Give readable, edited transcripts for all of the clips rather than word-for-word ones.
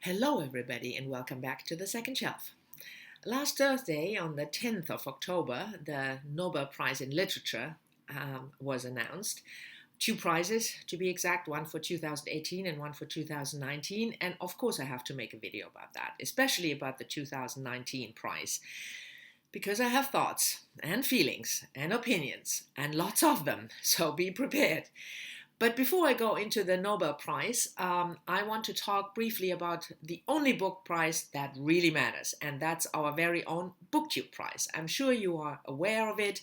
Hello, everybody, and welcome back to the second shelf. Last Thursday, on the 10th of October, the Nobel Prize in Literature was announced. Two prizes, to be exact, one for 2018 and one for 2019. And of course, I have to make a video about that, especially about the 2019 prize, because I have thoughts and feelings and opinions, and lots of them, so be prepared. But before I go into the Nobel Prize, I want to talk briefly about the only book prize that really matters, and that's our very own BookTube prize. I'm sure you are aware of it.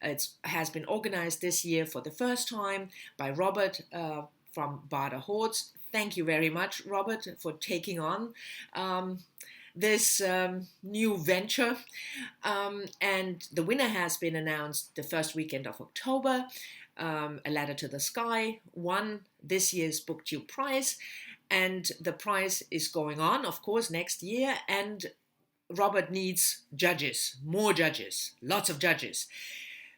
It has been organized this year for the first time by Robert from Haus. Thank you very much, Robert, for taking on this new venture. And the winner has been announced the first weekend of October. A Letter to the Sky won this year's BookTube prize, and the prize is going on, of course, next year, and Robert needs judges, more judges, lots of judges.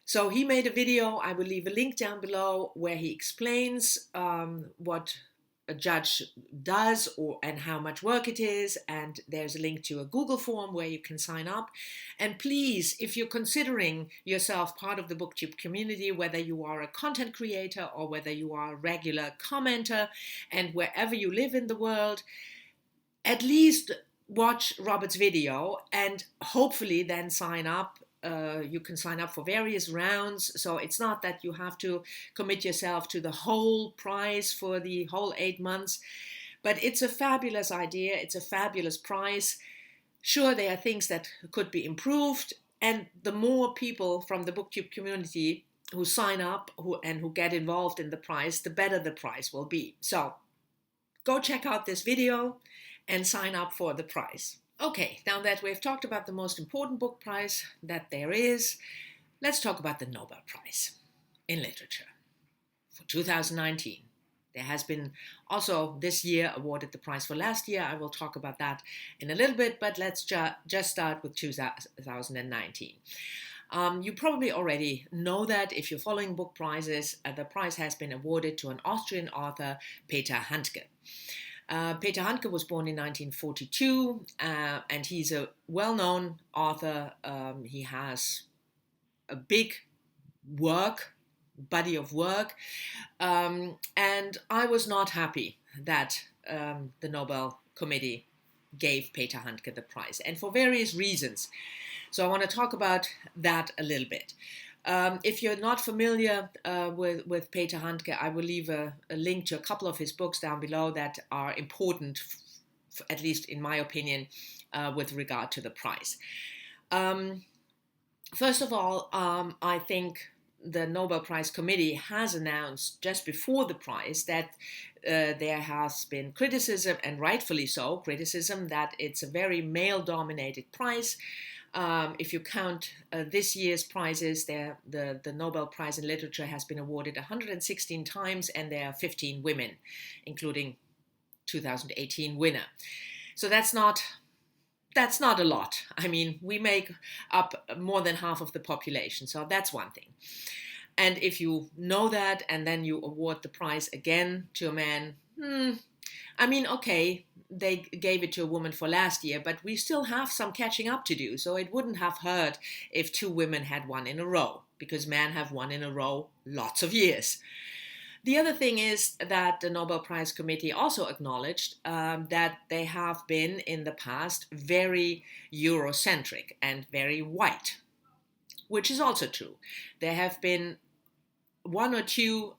So he made a video, I will leave a link down below, where he explains what a judge does and how much work it is, and there's a link to a Google form where you can sign up. And please, if you're considering yourself part of the BookTube community, whether you are a content creator or whether you are a regular commenter, and wherever you live in the world, at least watch Robert's video and hopefully then sign up. You can sign up for various rounds, so it's not that you have to commit yourself to the whole prize for the whole 8 months, but it's a fabulous idea. It's a fabulous prize. Sure, there are things that could be improved, and the more people from the BookTube community who sign up who get involved in the prize, the better the prize will be. So go check out this video and sign up for the prize. Okay, now that we've talked about the most important book prize that there is, let's talk about the Nobel Prize in Literature for 2019. There has been also this year awarded the prize for last year. I will talk about that in a little bit, but let's just start with 2019. You probably already know that if you're following book prizes, the prize has been awarded to an Austrian author, Peter Handke. Peter Handke was born in 1942, and he's a well-known author. He has a big body of work, and I was not happy that the Nobel Committee gave Peter Handke the prize, and for various reasons. So I want to talk about that a little bit. If you're not familiar with Peter Handke, I will leave a link to a couple of his books down below that are important, at least in my opinion, with regard to the prize. First of all, I think the Nobel Prize Committee has announced just before the prize that there has been criticism, and rightfully so, criticism that it's a very male-dominated prize. If you count this year's prizes, the Nobel Prize in Literature has been awarded 116 times, and there are 15 women, including 2018 winner. So that's not a lot. I mean, we make up more than half of the population, so that's one thing. And if you know that, and then you award the prize again to a man, I mean, okay, they gave it to a woman for last year, but we still have some catching up to do. So it wouldn't have hurt if two women had won in a row, because men have won in a row lots of years. The other thing is that the Nobel Prize Committee also acknowledged that they have been in the past very Eurocentric and very white, which is also true. There have been one or two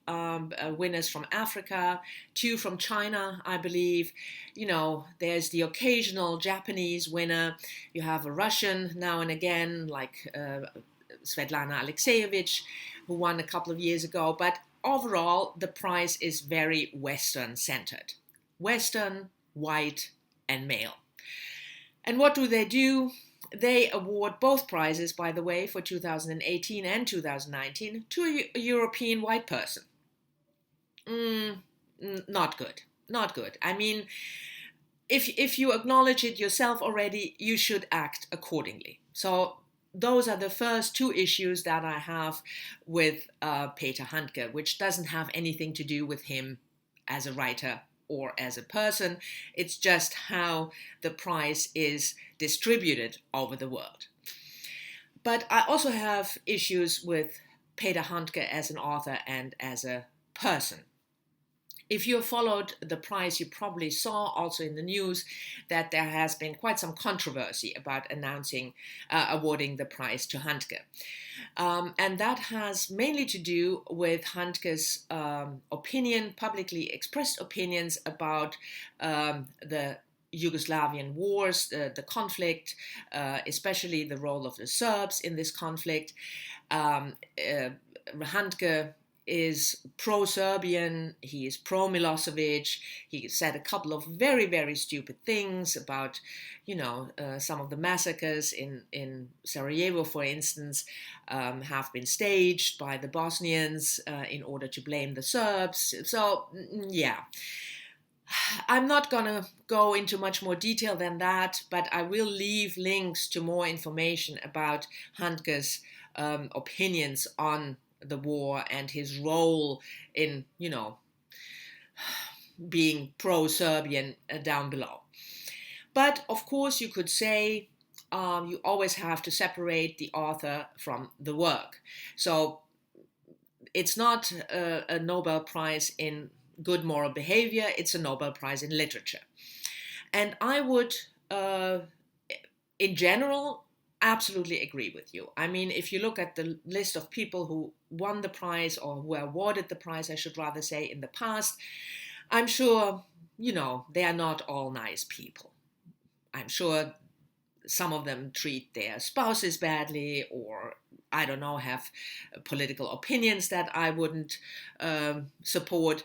winners from Africa, two from China, I believe. You know, there's the occasional Japanese winner. You have a Russian now and again, like Svetlana Alexievich, who won a couple of years ago. But overall, the prize is very Western-centered. Western, white, and male. And what do? They award both prizes, by the way, for 2018 and 2019 to a European white person. Not good. Not good. I mean, if you acknowledge it yourself already, you should act accordingly. So those are the first two issues that I have with Peter Handke, which doesn't have anything to do with him as a writer or as a person. It's just how the prize is distributed over the world. But I also have issues with Peter Handke as an author and as a person. If you followed the prize, you probably saw also in the news that there has been quite some controversy about awarding the prize to Handke. And that has mainly to do with Handke's publicly expressed opinions about the Yugoslavian wars, the conflict, especially the role of the Serbs in this conflict. Handke is pro-Serbian, he is pro-Milosevic, he said a couple of very, very stupid things about, some of the massacres in Sarajevo, for instance, have been staged by the Bosnians in order to blame the Serbs. So, yeah. I'm not going to go into much more detail than that, but I will leave links to more information about Handke's opinions on the war and his role in, being pro-Serbian down below. But of course, you could say you always have to separate the author from the work. So it's not a Nobel Prize in good moral behavior, it's a Nobel Prize in literature. And I would, in general, absolutely agree with you. I mean, if you look at the list of people who won the prize, or who were awarded the prize, I should rather say, in the past, I'm sure, they are not all nice people. I'm sure some of them treat their spouses badly, or, I don't know, have political opinions that I wouldn't support.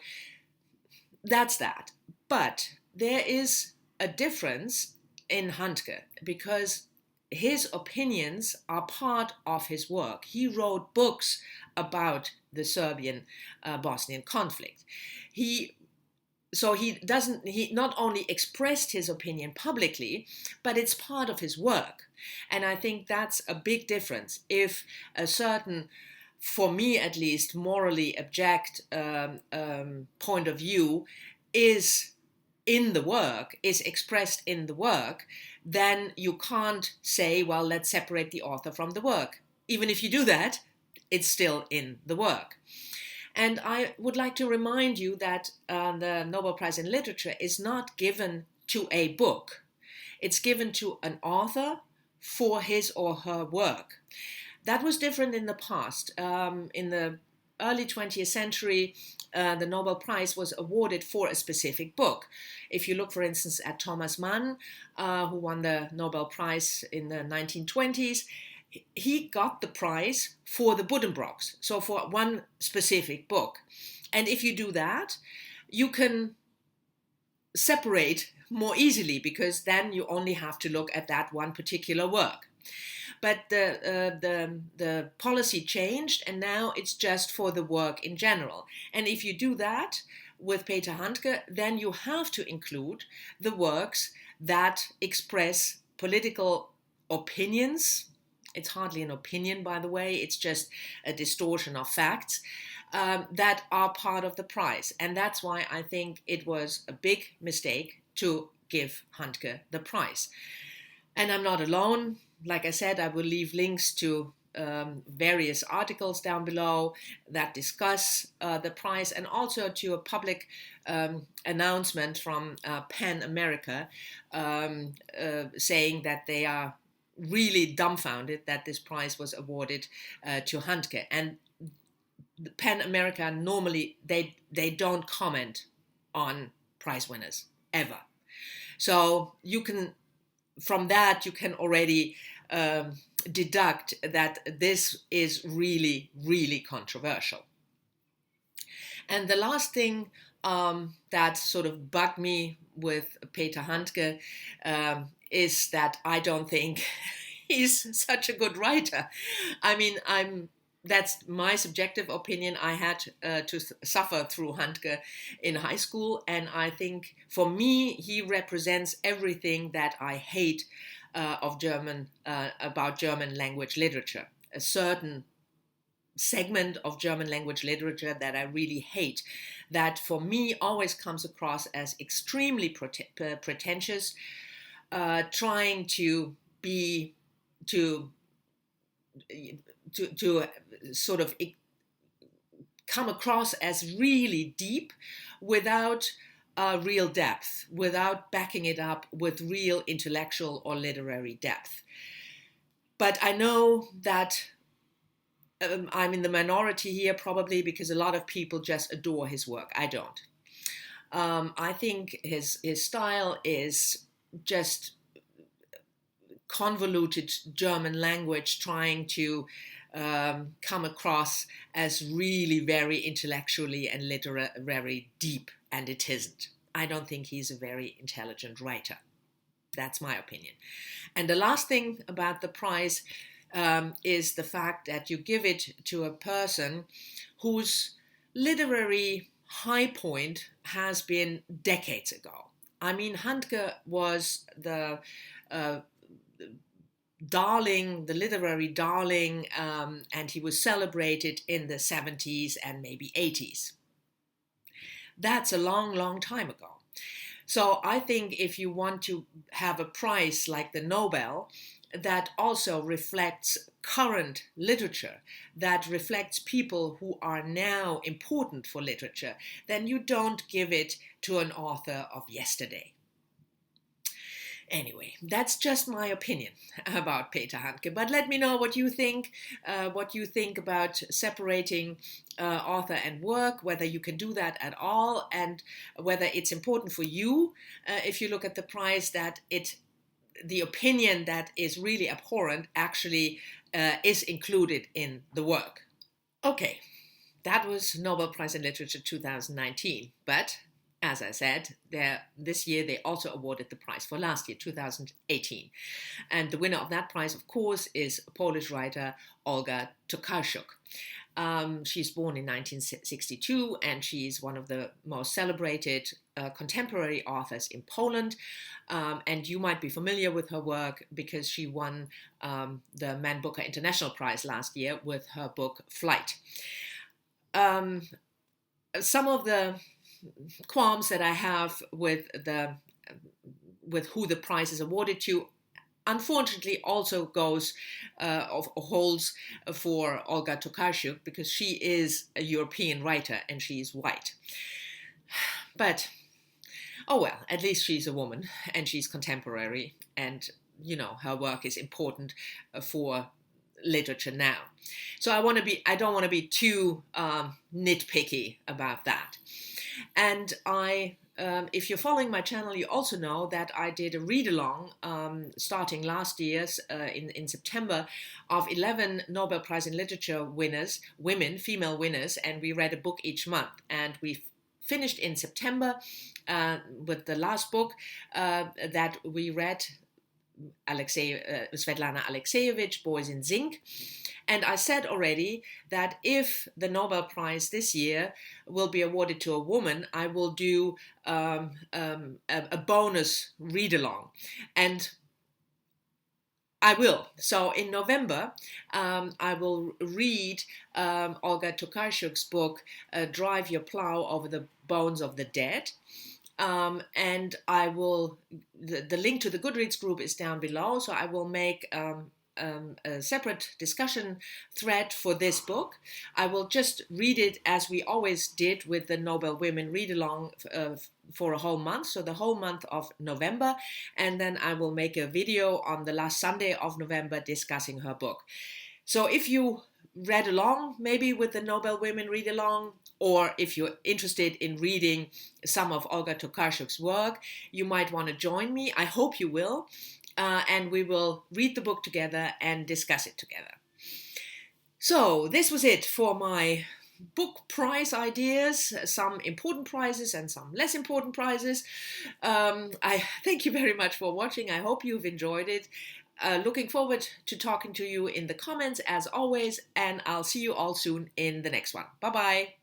That's that. But there is a difference in Handke, because his opinions are part of his work. He wrote books about the Serbian-Bosnian conflict. He not only expressed his opinion publicly, but it's part of his work. And I think that's a big difference. If a certain, for me at least, morally abject point of view is in the work, is expressed in the work, then you can't say, well, let's separate the author from the work. Even if you do that, it's still in the work. And I would like to remind you that the Nobel Prize in Literature is not given to a book. It's given to an author for his or her work. That was different in the past. In the early 20th century, the Nobel Prize was awarded for a specific book. If you look, for instance, at Thomas Mann, who won the Nobel Prize in the 1920s, he got the prize for the Buddenbrooks, so for one specific book. And if you do that, you can separate more easily, because then you only have to look at that one particular work. But the policy changed, and now it's just for the work in general. And if you do that with Peter Handke, then you have to include the works that express political opinions. It's hardly an opinion, by the way, it's just a distortion of facts that are part of the prize. And that's why I think it was a big mistake to give Handke the prize. And I'm not alone. Like I said, I will leave links to various articles down below that discuss the prize, and also to a public announcement from PEN America saying that they are really dumbfounded that this prize was awarded to Handke. And PEN America normally, they don't comment on prize winners, ever. So from that you can already deduct that this is really, really controversial. And the last thing that sort of bugged me with Peter Handke is that I don't think he's such a good writer. I mean, that's my subjective opinion. I had to suffer through Handke in high school, and I think for me he represents everything that I hate about German language literature. A certain segment of German language literature that I really hate, that for me always comes across as extremely pretentious, trying to be to sort of come across as really deep without real depth, without backing it up with real intellectual or literary depth. But I know that I'm in the minority here, probably because a lot of people just adore his work. I don't. I think his style is just convoluted German language trying to come across as really very intellectually and literary deep, and it isn't. I don't think he's a very intelligent writer. That's my opinion. And the last thing about the prize is the fact that you give it to a person whose literary high point has been decades ago. I mean, Handke was the darling, the literary darling, and he was celebrated in the 70s and maybe 80s. That's a long, long time ago. So I think if you want to have a prize like the Nobel that also reflects current literature, that reflects people who are now important for literature, then you don't give it to an author of yesterday. Anyway, that's just my opinion about Peter Handke. But let me know what you think about separating author and work, whether you can do that at all, and whether it's important for you, if you look at the prize, that the opinion that is really abhorrent actually is included in the work. Okay, that was Nobel Prize in Literature 2019, but as I said, this year they also awarded the prize for last year, 2018. And the winner of that prize, of course, is Polish writer Olga Tokarczuk. She's born in 1962, and she's one of the most celebrated contemporary authors in Poland. And you might be familiar with her work because she won the Man Booker International Prize last year with her book Flight. Some of the qualms that I have with who the prize is awarded to, unfortunately, also holds for Olga Tokarczuk, because she is a European writer and she is white. But oh well, at least she's a woman and she's contemporary, and her work is important for literature now. So I don't want to be too nitpicky about that. And if you're following my channel, you also know that I did a read-along starting last year in September of 11 Nobel Prize in Literature winners, female winners, and we read a book each month. And we finished in September with the last book that we read, Svetlana Alexievich, Boys in Zinc. And I said already that if the Nobel Prize this year will be awarded to a woman, I will do a bonus read-along. And I will. So in November, I will read Olga Tokarczuk's book, Drive Your Plow Over the Bones of the Dead. And I will, the link to the Goodreads group is down below, so I will make a separate discussion thread for this book. I will just read it as we always did with the Nobel Women Read-Along for a whole month, so the whole month of November, and then I will make a video on the last Sunday of November discussing her book. So if you read along maybe with the Nobel Women Read-Along, or if you're interested in reading some of Olga Tokarczuk's work, you might want to join me. I hope you will. And we will read the book together and discuss it together. So this was it for my book prize ideas, some important prizes and some less important prizes. I thank you very much for watching. I hope you've enjoyed it. Looking forward to talking to you in the comments as always, and I'll see you all soon in the next one. Bye-bye.